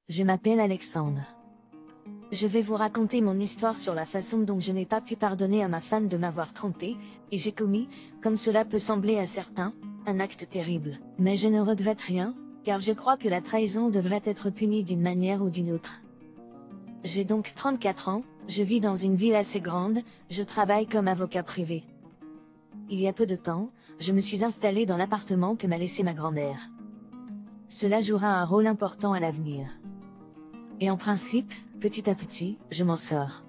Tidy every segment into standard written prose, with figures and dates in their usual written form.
Je m'appelle Alexandre. Je vais vous raconter mon histoire sur la façon dont je n'ai pas pu pardonner à ma femme de m'avoir trompé, et j'ai commis, comme cela peut sembler à certains, un acte terrible. Mais je ne regrette rien, car je crois que la trahison devrait être punie d'une manière ou d'une autre. J'ai donc 34 ans, je vis dans une ville assez grande, je travaille comme avocat privé. Il y a peu de temps, je me suis installé dans l'appartement que m'a laissé ma grand-mère. Cela jouera un rôle important à l'avenir. Et en principe, petit à petit, je m'en sors.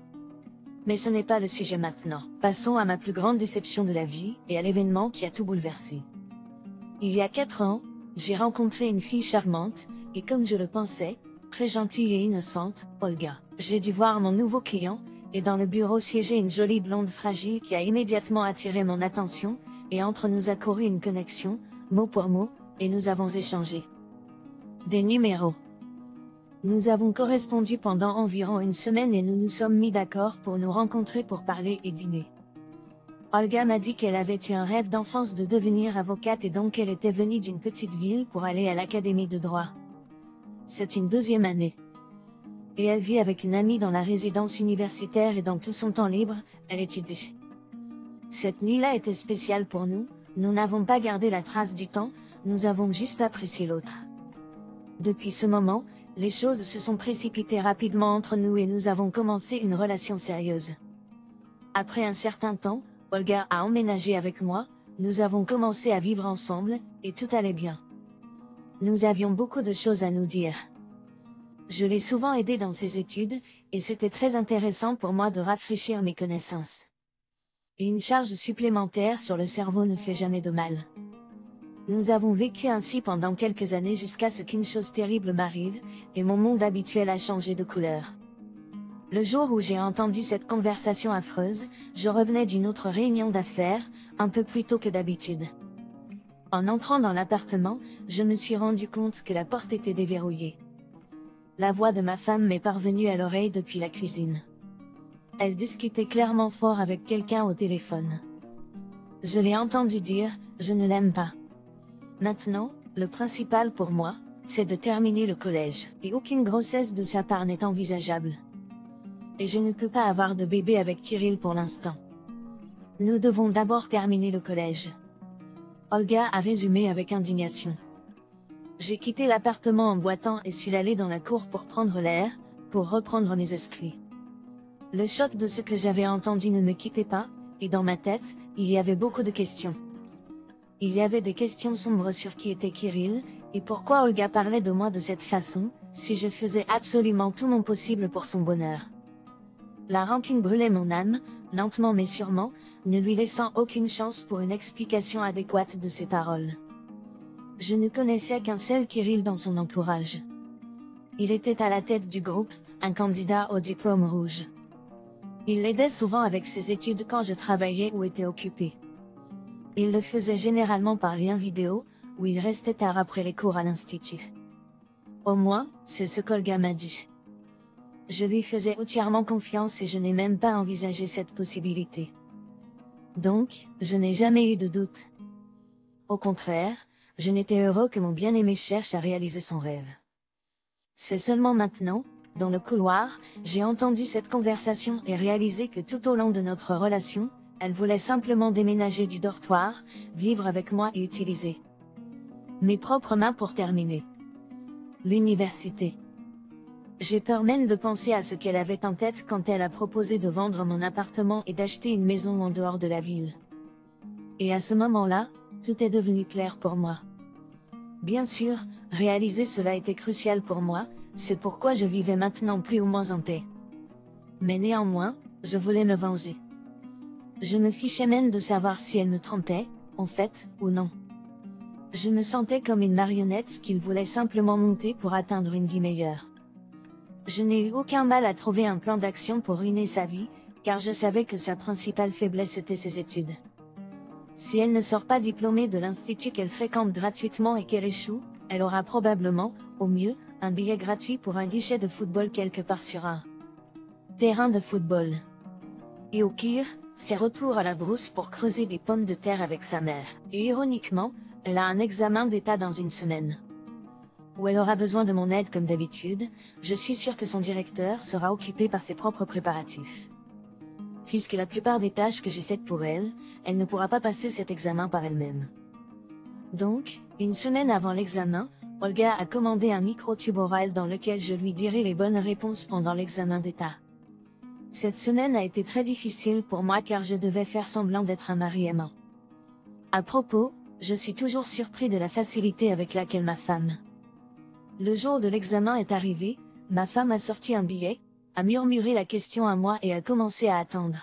Mais ce n'est pas le sujet maintenant. Passons à ma plus grande déception de la vie, et à l'événement qui a tout bouleversé. Il y a 4 ans, j'ai rencontré une fille charmante, et comme je le pensais, très gentille et innocente, Olga. J'ai dû voir mon nouveau client, et dans le bureau siégeait une jolie blonde fragile qui a immédiatement attiré mon attention, et entre nous a couru une connexion, mot pour mot, et nous avons échangé des numéros. Nous avons correspondu pendant environ une semaine et nous nous sommes mis d'accord pour nous rencontrer pour parler et dîner. Olga m'a dit qu'elle avait eu un rêve d'enfance de devenir avocate et donc elle était venue d'une petite ville pour aller à l'académie de droit. C'est une 2e année. Et elle vit avec une amie dans la résidence universitaire et dans tout son temps libre, elle étudie. Cette nuit-là était spéciale pour nous, nous n'avons pas gardé la trace du temps, nous avons juste apprécié l'autre. Depuis ce moment, les choses se sont précipitées rapidement entre nous et nous avons commencé une relation sérieuse. Après un certain temps, Olga a emménagé avec moi, nous avons commencé à vivre ensemble, et tout allait bien. Nous avions beaucoup de choses à nous dire. Je l'ai souvent aidée dans ses études, et c'était très intéressant pour moi de rafraîchir mes connaissances. Et une charge supplémentaire sur le cerveau ne fait jamais de mal. Nous avons vécu ainsi pendant quelques années jusqu'à ce qu'une chose terrible m'arrive, et mon monde habituel a changé de couleur. Le jour où j'ai entendu cette conversation affreuse, je revenais d'une autre réunion d'affaires, un peu plus tôt que d'habitude. En entrant dans l'appartement, je me suis rendu compte que la porte était déverrouillée. La voix de ma femme m'est parvenue à l'oreille depuis la cuisine. Elle discutait clairement fort avec quelqu'un au téléphone. Je l'ai entendu dire, je ne l'aime pas. Maintenant, le principal pour moi, c'est de terminer le collège, et aucune grossesse de sa part n'est envisageable. Et je ne peux pas avoir de bébé avec Kirill pour l'instant. Nous devons d'abord terminer le collège. Olga a résumé avec indignation. J'ai quitté l'appartement en boitant et suis allé dans la cour pour prendre l'air, pour reprendre mes esprits. Le choc de ce que j'avais entendu ne me quittait pas, et dans ma tête, il y avait beaucoup de questions. Il y avait des questions sombres sur qui était Kirill, et pourquoi Olga parlait de moi de cette façon, si je faisais absolument tout mon possible pour son bonheur. La rancune brûlait mon âme, lentement mais sûrement, ne lui laissant aucune chance pour une explication adéquate de ses paroles. Je ne connaissais qu'un seul Kirill dans son entourage. Il était à la tête du groupe, un candidat au diplôme rouge. Il l'aidait souvent avec ses études quand je travaillais ou étais occupé. Il le faisait généralement par lien vidéo, où il restait tard après les cours à l'institut. Au moins, c'est ce qu'Olga m'a dit. Je lui faisais entièrement confiance et je n'ai même pas envisagé cette possibilité. Donc, je n'ai jamais eu de doute. Au contraire, je n'étais heureux que mon bien-aimé cherche à réaliser son rêve. C'est seulement maintenant, dans le couloir, j'ai entendu cette conversation et réalisé que tout au long de notre relation, elle voulait simplement déménager du dortoir, vivre avec moi et utiliser mes propres mains pour terminer l'université. J'ai peur même de penser à ce qu'elle avait en tête quand elle a proposé de vendre mon appartement et d'acheter une maison en dehors de la ville. Et à ce moment-là, tout est devenu clair pour moi. Bien sûr, réaliser cela était crucial pour moi, c'est pourquoi je vivais maintenant plus ou moins en paix. Mais néanmoins, je voulais me venger. Je me fichais même de savoir si elle me trompait, en fait, ou non. Je me sentais comme une marionnette qu'il voulait simplement monter pour atteindre une vie meilleure. Je n'ai eu aucun mal à trouver un plan d'action pour ruiner sa vie, car je savais que sa principale faiblesse était ses études. Si elle ne sort pas diplômée de l'institut qu'elle fréquente gratuitement et qu'elle échoue, elle aura probablement, au mieux, un billet gratuit pour un guichet de football quelque part sur un terrain de football. Et au pire, c'est retour à la brousse pour creuser des pommes de terre avec sa mère. Et ironiquement, elle a un examen d'état dans une semaine. Ou elle aura besoin de mon aide comme d'habitude, je suis sûre que son directeur sera occupé par ses propres préparatifs. Puisque la plupart des tâches que j'ai faites pour elle, elle ne pourra pas passer cet examen par elle-même. Donc, une semaine avant l'examen, Olga a commandé un microtube oral dans lequel je lui dirai les bonnes réponses pendant l'examen d'état. Cette semaine a été très difficile pour moi car je devais faire semblant d'être un mari aimant. À propos, je suis toujours surpris de la facilité avec laquelle ma femme. Le jour de l'examen est arrivé, ma femme a sorti un billet, a murmuré la question à moi et a commencé à attendre.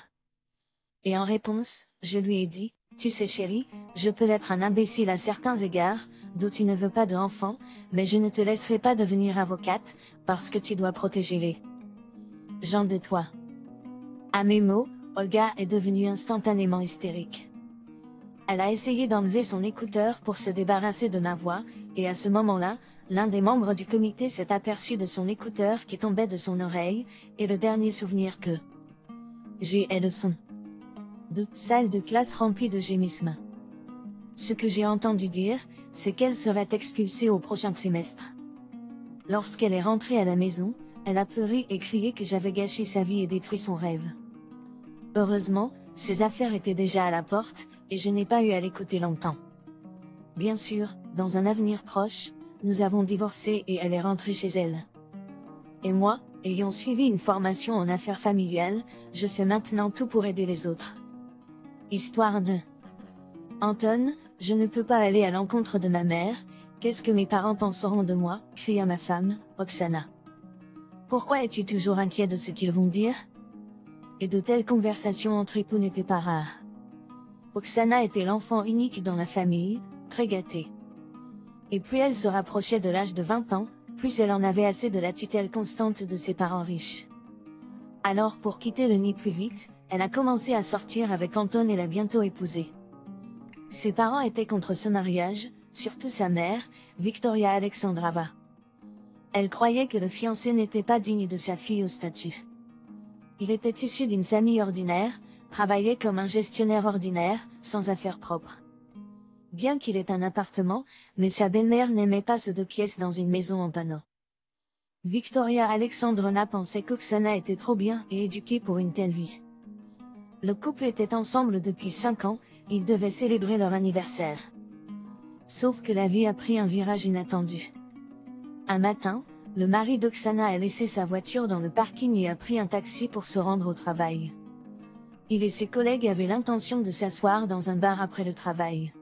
Et en réponse, je lui ai dit, « Tu sais chérie, je peux être un imbécile à certains égards, d'où tu ne veux pas d'enfant, mais je ne te laisserai pas devenir avocate, parce que tu dois protéger les gens de toi. » À mes mots, Olga est devenue instantanément hystérique. Elle a essayé d'enlever son écouteur pour se débarrasser de ma voix, et à ce moment-là, l'un des membres du comité s'est aperçu de son écouteur qui tombait de son oreille, et le dernier souvenir que j'ai est le son de salle de classe remplie de gémissements. Ce que j'ai entendu dire, c'est qu'elle serait expulsée au prochain trimestre. Lorsqu'elle est rentrée à la maison, elle a pleuré et crié que j'avais gâché sa vie et détruit son rêve. Heureusement, ses affaires étaient déjà à la porte, et je n'ai pas eu à l'écouter longtemps. Bien sûr, dans un avenir proche, nous avons divorcé et elle est rentrée chez elle. Et moi, ayant suivi une formation en affaires familiales, je fais maintenant tout pour aider les autres. Histoire de Anton, je ne peux pas aller à l'encontre de ma mère, qu'est-ce que mes parents penseront de moi, cria ma femme, Oksana. Pourquoi es-tu toujours inquiet de ce qu'ils vont dire? Et de telles conversations entre époux n'étaient pas rares. Oksana était l'enfant unique dans la famille, très gâtée. Et plus elle se rapprochait de l'âge de 20 ans, plus elle en avait assez de la tutelle constante de ses parents riches. Alors pour quitter le nid plus vite, elle a commencé à sortir avec Anton et l'a bientôt épousé. Ses parents étaient contre ce mariage, surtout sa mère, Victoria Alexandrova. Elle croyait que le fiancé n'était pas digne de sa fille au statut. Il était issu d'une famille ordinaire, travaillait comme un gestionnaire ordinaire, sans affaires propres. Bien qu'il ait un appartement, mais sa belle-mère n'aimait pas ce 2 pièces dans une maison en panneau. Victoria Alexandrovna pensait qu'Oksana était trop bien et éduquée pour une telle vie. Le couple était ensemble depuis 5 ans, ils devaient célébrer leur anniversaire. Sauf que la vie a pris un virage inattendu. Un matin, le mari d'Oksana a laissé sa voiture dans le parking et a pris un taxi pour se rendre au travail. Il et ses collègues avaient l'intention de s'asseoir dans un bar après le travail.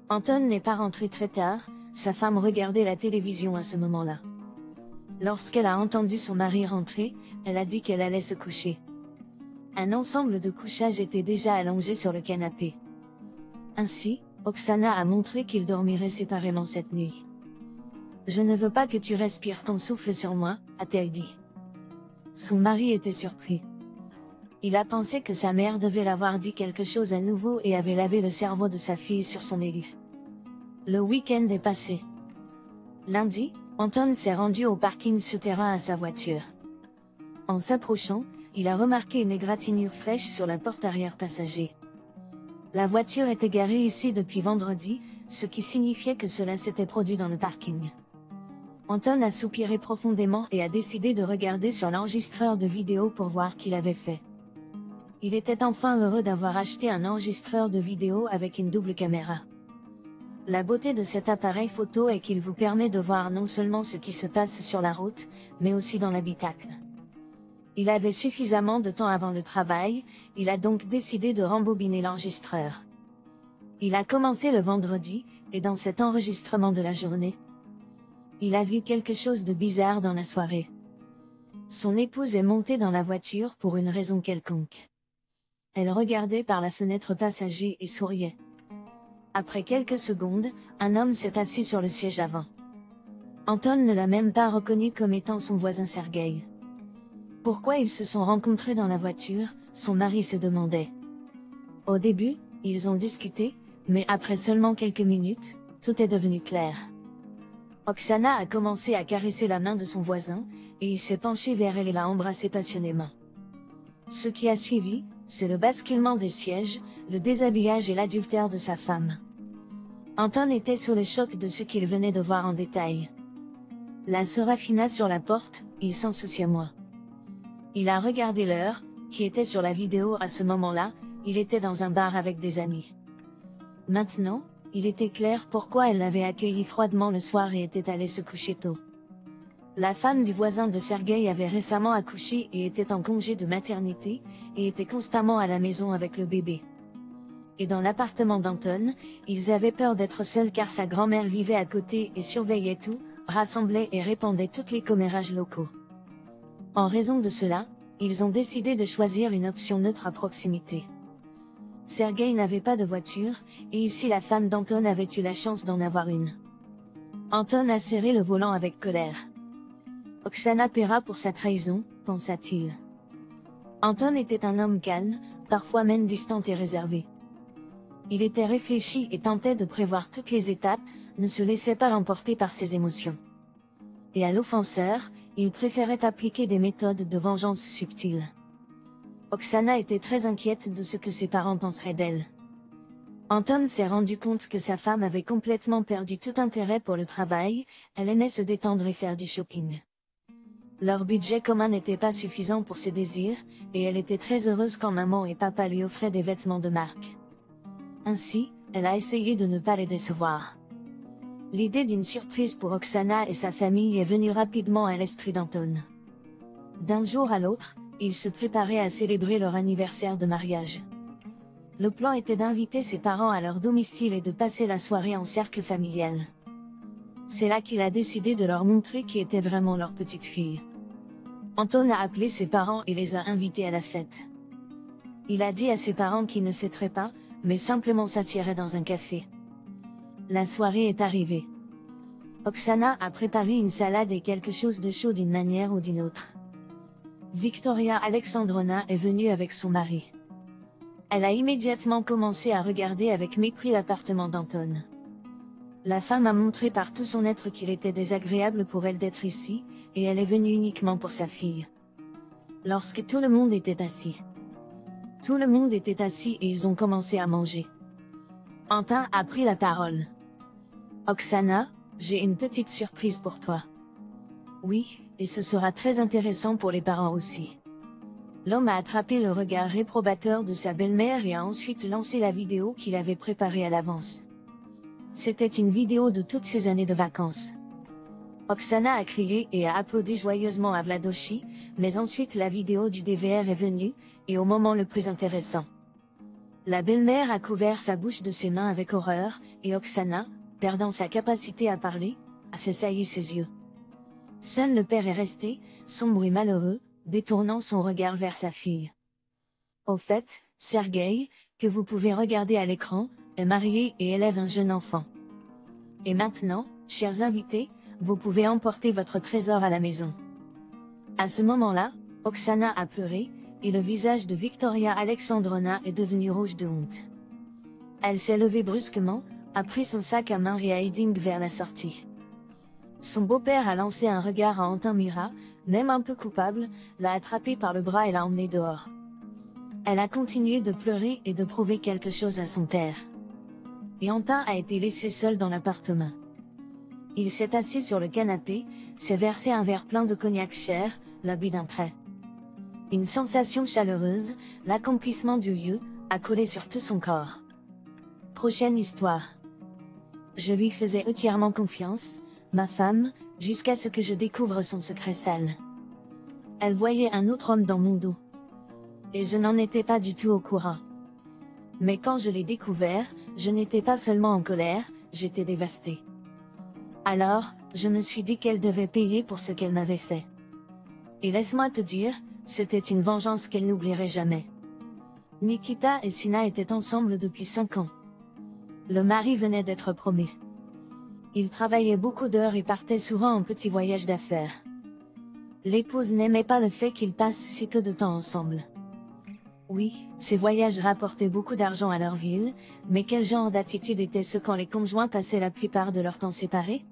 Anton n'est pas rentré très tard, sa femme regardait la télévision à ce moment-là. Lorsqu'elle a entendu son mari rentrer, elle a dit qu'elle allait se coucher. Un ensemble de couchage était déjà allongé sur le canapé. Ainsi, Oksana a montré qu'ils dormiraient séparément cette nuit. « Je ne veux pas que tu respires ton souffle sur moi », a-t-elle dit. Son mari était surpris. Il a pensé que sa mère devait l'avoir dit quelque chose à nouveau et avait lavé le cerveau de sa fille sur son élu. Le week-end est passé. Lundi, Anton s'est rendu au parking souterrain à sa voiture. En s'approchant, il a remarqué une égratignure fraîche sur la porte arrière passager. La voiture était garée ici depuis vendredi, ce qui signifiait que cela s'était produit dans le parking. Anton a soupiré profondément et a décidé de regarder sur l'enregistreur de vidéo pour voir qui l'avait fait. Il était enfin heureux d'avoir acheté un enregistreur de vidéo avec une double caméra. La beauté de cet appareil photo est qu'il vous permet de voir non seulement ce qui se passe sur la route, mais aussi dans l'habitacle. Il avait suffisamment de temps avant le travail, il a donc décidé de rembobiner l'enregistreur. Il a commencé le vendredi, et dans cet enregistrement de la journée, il a vu quelque chose de bizarre dans la soirée. Son épouse est montée dans la voiture pour une raison quelconque. Elle regardait par la fenêtre passager et souriait. Après quelques secondes, un homme s'est assis sur le siège avant. Anton ne l'a même pas reconnu comme étant son voisin Sergueï. Pourquoi ils se sont rencontrés dans la voiture, son mari se demandait. Au début, ils ont discuté, mais après seulement quelques minutes, tout est devenu clair. Oksana a commencé à caresser la main de son voisin, et il s'est penché vers elle et l'a embrassée passionnément. Ce qui a suivi, c'est le basculement des sièges, le déshabillage et l'adultère de sa femme. Anton était sous le choc de ce qu'il venait de voir en détail. La Serafina sur la porte, il s'en soucia moins. Il a regardé l'heure, qui était sur la vidéo à ce moment-là, il était dans un bar avec des amis. Maintenant, il était clair pourquoi elle l'avait accueilli froidement le soir et était allée se coucher tôt. La femme du voisin de Sergueï avait récemment accouché et était en congé de maternité, et était constamment à la maison avec le bébé. Et dans l'appartement d'Anton, ils avaient peur d'être seuls car sa grand-mère vivait à côté et surveillait tout, rassemblait et répandait tous les commérages locaux. En raison de cela, ils ont décidé de choisir une option neutre à proximité. Sergueï n'avait pas de voiture, et ici la femme d'Anton avait eu la chance d'en avoir une. Anton a serré le volant avec colère. Oksana paiera pour sa trahison, pensa-t-il. Anton était un homme calme, parfois même distant et réservé. Il était réfléchi et tentait de prévoir toutes les étapes, ne se laissait pas emporter par ses émotions. Et à l'offenseur, il préférait appliquer des méthodes de vengeance subtiles. Oksana était très inquiète de ce que ses parents penseraient d'elle. Anton s'est rendu compte que sa femme avait complètement perdu tout intérêt pour le travail, elle aimait se détendre et faire du shopping. Leur budget commun n'était pas suffisant pour ses désirs, et elle était très heureuse quand maman et papa lui offraient des vêtements de marque. Ainsi, elle a essayé de ne pas les décevoir. L'idée d'une surprise pour Oksana et sa famille est venue rapidement à l'esprit d'Anton. D'un jour à l'autre, ils se préparaient à célébrer leur anniversaire de mariage. Le plan était d'inviter ses parents à leur domicile et de passer la soirée en cercle familial. C'est là qu'il a décidé de leur montrer qui était vraiment leur petite fille. Anton a appelé ses parents et les a invités à la fête. Il a dit à ses parents qu'il ne fêterait pas, mais simplement s'assierait dans un café. La soirée est arrivée. Oksana a préparé une salade et quelque chose de chaud d'une manière ou d'une autre. Victoria Alexandrovna est venue avec son mari. Elle a immédiatement commencé à regarder avec mépris l'appartement d'Anton. La femme a montré par tout son être qu'il était désagréable pour elle d'être ici, et elle est venue uniquement pour sa fille. Lorsque tout le monde était assis. Tout le monde était assis et ils ont commencé à manger. Anton a pris la parole. Oksana, j'ai une petite surprise pour toi. Oui, et ce sera très intéressant pour les parents aussi. L'homme a attrapé le regard réprobateur de sa belle-mère et a ensuite lancé la vidéo qu'il avait préparée à l'avance. C'était une vidéo de toutes ses années de vacances. Oksana a crié et a applaudi joyeusement à Vladochi, mais ensuite la vidéo du DVR est venue, et au moment le plus intéressant. La belle-mère a couvert sa bouche de ses mains avec horreur, et Oksana, perdant sa capacité à parler, a fait saillir ses yeux. Seul le père est resté, sombre et malheureux, détournant son regard vers sa fille. Au fait, Sergueï, que vous pouvez regarder à l'écran, est marié et élève un jeune enfant. Et maintenant, chers invités, vous pouvez emporter votre trésor à la maison. À ce moment-là, Oksana a pleuré, et le visage de Victoria Alexandrovna est devenu rouge de honte. Elle s'est levée brusquement, a pris son sac à main et a heading vers la sortie. Son beau-père a lancé un regard à Anton Mira, même un peu coupable, l'a attrapé par le bras et l'a emmené dehors. Elle a continué de pleurer et de prouver quelque chose à son père. Et Anton a été laissé seul dans l'appartement. Il s'est assis sur le canapé, s'est versé un verre plein de cognac cher, l'a bu d'un trait. Une sensation chaleureuse, l'accomplissement du lieu, a collé sur tout son corps. Prochaine histoire. Je lui faisais entièrement confiance, ma femme, jusqu'à ce que je découvre son secret sale. Elle voyait un autre homme dans mon dos. Et je n'en étais pas du tout au courant. Mais quand je l'ai découvert, je n'étais pas seulement en colère, j'étais dévastée. Alors, je me suis dit qu'elle devait payer pour ce qu'elle m'avait fait. Et laisse-moi te dire, c'était une vengeance qu'elle n'oublierait jamais. Nikita et Sina étaient ensemble depuis 5 ans. Le mari venait d'être promu. Il travaillait beaucoup d'heures et partait souvent en petits voyages d'affaires. L'épouse n'aimait pas le fait qu'ils passent si peu de temps ensemble. Oui, ces voyages rapportaient beaucoup d'argent à leur ville, mais quel genre d'attitude était-ce quand les conjoints passaient la plupart de leur temps séparés?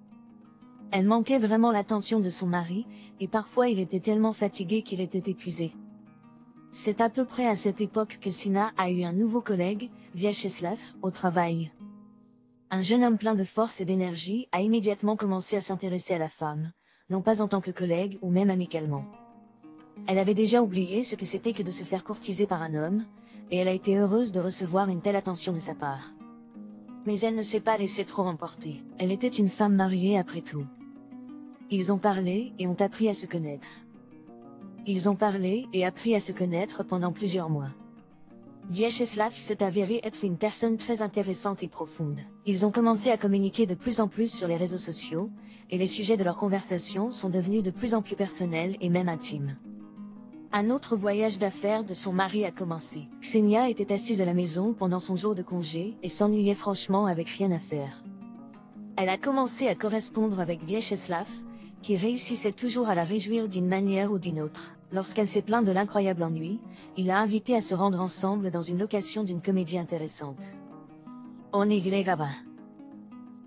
Elle manquait vraiment l'attention de son mari, et parfois il était tellement fatigué qu'il était épuisé. C'est à peu près à cette époque que Sina a eu un nouveau collègue, Vyacheslav, au travail. Un jeune homme plein de force et d'énergie a immédiatement commencé à s'intéresser à la femme, non pas en tant que collègue ou même amicalement. Elle avait déjà oublié ce que c'était que de se faire courtiser par un homme, et elle a été heureuse de recevoir une telle attention de sa part. Mais elle ne s'est pas laissée trop emporter. Elle était une femme mariée après tout. Ils ont parlé et ont appris à se connaître. Ils ont parlé et appris à se connaître pendant plusieurs mois. Vyacheslav s'est avéré être une personne très intéressante et profonde. Ils ont commencé à communiquer de plus en plus sur les réseaux sociaux, et les sujets de leur conversation sont devenus de plus en plus personnels et même intimes. Un autre voyage d'affaires de son mari a commencé. Ksenia était assise à la maison pendant son jour de congé et s'ennuyait franchement avec rien à faire. Elle a commencé à correspondre avec Vyacheslav, qui réussissait toujours à la réjouir d'une manière ou d'une autre. Lorsqu'elle s'est plainte de l'incroyable ennui, il l'a invitée à se rendre ensemble dans une location d'une comédie intéressante. On irait là-bas.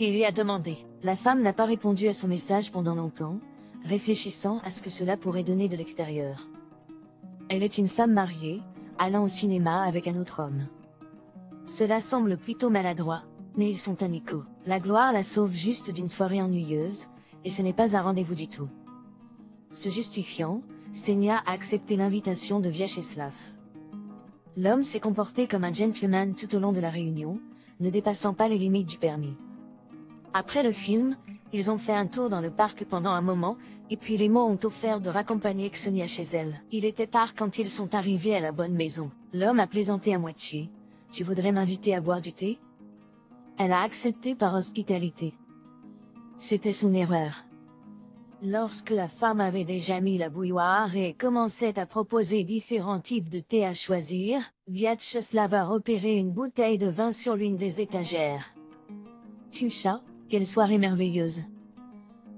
Il lui a demandé. La femme n'a pas répondu à son message pendant longtemps, réfléchissant à ce que cela pourrait donner de l'extérieur. Elle est une femme mariée, allant au cinéma avec un autre homme. Cela semble plutôt maladroit, mais ils sont amicaux. La gloire la sauve juste d'une soirée ennuyeuse, et ce n'est pas un rendez-vous du tout. Se justifiant, Ksenia a accepté l'invitation de Vyacheslav. L'homme s'est comporté comme un gentleman tout au long de la réunion, ne dépassant pas les limites du permis. Après le film, ils ont fait un tour dans le parc pendant un moment, et puis les mots ont offert de raccompagner Ksenia chez elle. Il était tard quand ils sont arrivés à la bonne maison. L'homme a plaisanté à moitié. « Tu voudrais m'inviter à boire du thé ?» Elle a accepté par hospitalité. C'était son erreur. Lorsque la femme avait déjà mis la bouilloire et commençait à proposer différents types de thé à choisir, Vyacheslav a repéré une bouteille de vin sur l'une des étagères. Tucha, quelle soirée merveilleuse.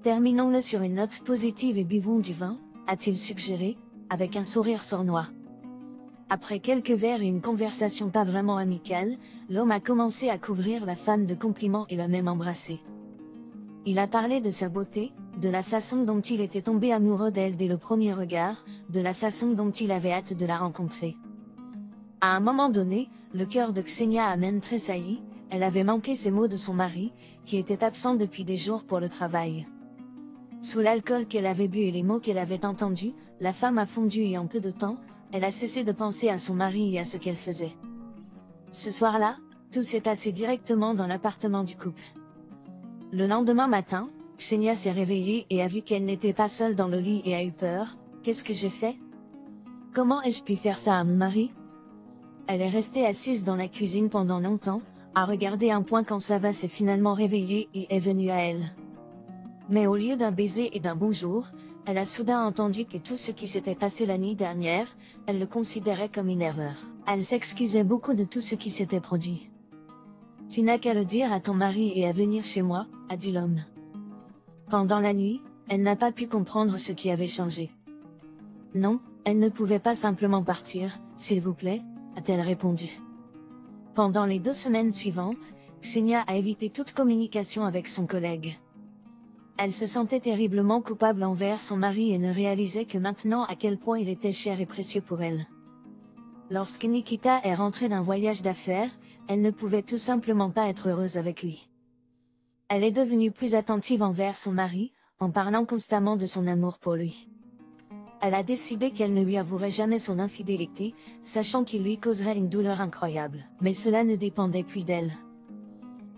Terminons-le sur une note positive et buvons du vin, a-t-il suggéré, avec un sourire sournois. Après quelques verres et une conversation pas vraiment amicale, l'homme a commencé à couvrir la femme de compliments et l'a même embrassée. Il a parlé de sa beauté, de la façon dont il était tombé amoureux d'elle dès le premier regard, de la façon dont il avait hâte de la rencontrer. À un moment donné, le cœur de Ksenia a même tressailli, elle avait manqué ces mots de son mari, qui était absent depuis des jours pour le travail. Sous l'alcool qu'elle avait bu et les mots qu'elle avait entendus, la femme a fondu et en peu de temps, elle a cessé de penser à son mari et à ce qu'elle faisait. Ce soir-là, tout s'est passé directement dans l'appartement du couple. Le lendemain matin, Ksenia s'est réveillée et a vu qu'elle n'était pas seule dans le lit et a eu peur. Qu'est-ce que j'ai fait? Comment ai-je pu faire ça à mon mari? Elle est restée assise dans la cuisine pendant longtemps, a regardé un point quand Slava s'est finalement réveillée et est venue à elle. Mais au lieu d'un baiser et d'un bonjour, elle a soudain entendu que tout ce qui s'était passé la nuit dernière, elle le considérait comme une erreur. Elle s'excusait beaucoup de tout ce qui s'était produit. « Tu n'as qu'à le dire à ton mari et à venir chez moi », a dit l'homme. Pendant la nuit, elle n'a pas pu comprendre ce qui avait changé. « Non, elle ne pouvait pas simplement partir, s'il vous plaît », a-t-elle répondu. Pendant les 2 semaines suivantes, Ksenia a évité toute communication avec son collègue. Elle se sentait terriblement coupable envers son mari et ne réalisait que maintenant à quel point il était cher et précieux pour elle. Lorsque Nikita est rentrée d'un voyage d'affaires, elle ne pouvait tout simplement pas être heureuse avec lui. Elle est devenue plus attentive envers son mari, en parlant constamment de son amour pour lui. Elle a décidé qu'elle ne lui avouerait jamais son infidélité, sachant qu'il lui causerait une douleur incroyable. Mais cela ne dépendait plus d'elle.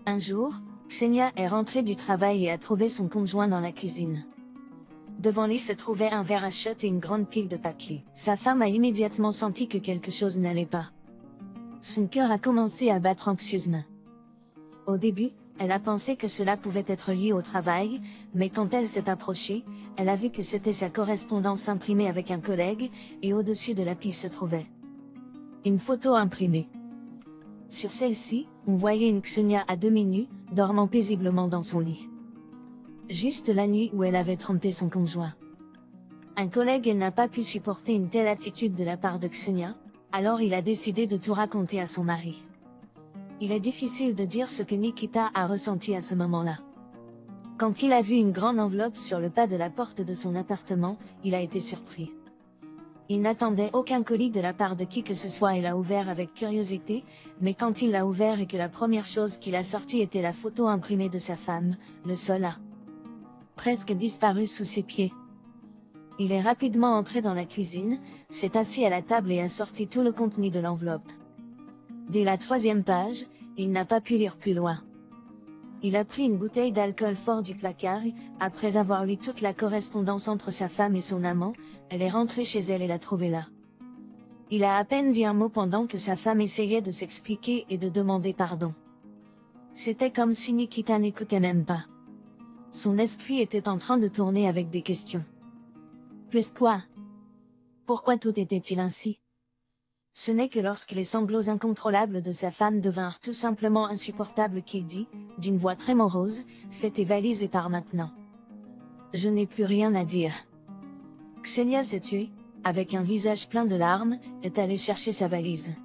Un jour, Ksenia est rentrée du travail et a trouvé son conjoint dans la cuisine. Devant lui se trouvait un verre à shot et une grande pile de papiers. Sa femme a immédiatement senti que quelque chose n'allait pas. Son cœur a commencé à battre anxieusement. Au début, elle a pensé que cela pouvait être lié au travail, mais quand elle s'est approchée, elle a vu que c'était sa correspondance imprimée avec un collègue, et au-dessus de la pile se trouvait une photo imprimée. Sur celle-ci, on voyait une Ksenia à demi-nue, dormant paisiblement dans son lit. Juste la nuit où elle avait trompé son conjoint. Un collègue n'a pas pu supporter une telle attitude de la part de Ksenia, alors il a décidé de tout raconter à son mari. Il est difficile de dire ce que Nikita a ressenti à ce moment-là. Quand il a vu une grande enveloppe sur le pas de la porte de son appartement, il a été surpris. Il n'attendait aucun colis de la part de qui que ce soit et l'a ouvert avec curiosité, mais quand il l'a ouvert et que la première chose qu'il a sortie était la photo imprimée de sa femme, le sol a presque disparu sous ses pieds. Il est rapidement entré dans la cuisine, s'est assis à la table et a sorti tout le contenu de l'enveloppe. Dès la 3e page, il n'a pas pu lire plus loin. Il a pris une bouteille d'alcool fort du placard, après avoir lu toute la correspondance entre sa femme et son amant, elle est rentrée chez elle et l'a trouvé là. Il a à peine dit un mot pendant que sa femme essayait de s'expliquer et de demander pardon. C'était comme si Nikita n'écoutait même pas. Son esprit était en train de tourner avec des questions. Plus quoi? Pourquoi tout était-il ainsi? Ce n'est que lorsque les sanglots incontrôlables de sa femme devinrent tout simplement insupportables qu'il dit, d'une voix très morose, « Fais tes valises et pars maintenant. Je n'ai plus rien à dire. » Ksenia s'est tuée, avec un visage plein de larmes, est allée chercher sa valise.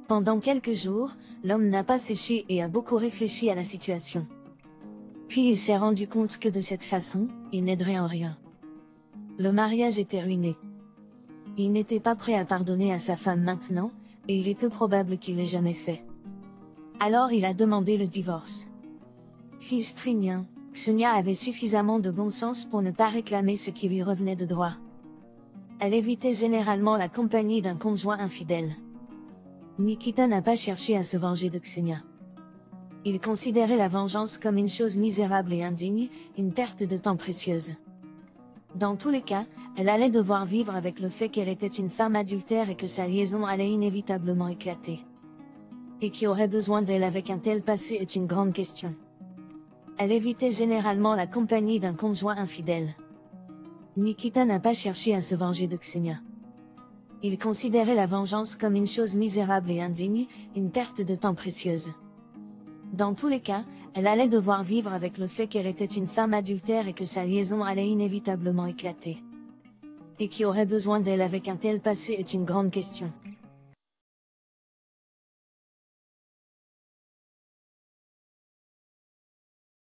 Pendant quelques jours, l'homme n'a pas séché et a beaucoup réfléchi à la situation. Puis il s'est rendu compte que de cette façon, il n'aiderait en rien. Le mariage était ruiné. Il n'était pas prêt à pardonner à sa femme maintenant, et il est peu probable qu'il l'ait jamais fait. Alors il a demandé le divorce. Fils trinien, Ksenia avait suffisamment de bon sens pour ne pas réclamer ce qui lui revenait de droit. Elle évitait généralement la compagnie d'un conjoint infidèle. Nikita n'a pas cherché à se venger de Ksenia. Il considérait la vengeance comme une chose misérable et indigne, une perte de temps précieuse. Dans tous les cas, elle allait devoir vivre avec le fait qu'elle était une femme adultère et que sa liaison allait inévitablement éclater. Et qui aurait besoin d'elle avec un tel passé est une grande question. Elle évitait généralement la compagnie d'un conjoint infidèle. Nikita n'a pas cherché à se venger de Ksenia. Il considérait la vengeance comme une chose misérable et indigne, une perte de temps précieuse. Dans tous les cas, elle allait devoir vivre avec le fait qu'elle était une femme adultère et que sa liaison allait inévitablement éclater. Et qui aurait besoin d'elle avec un tel passé est une grande question.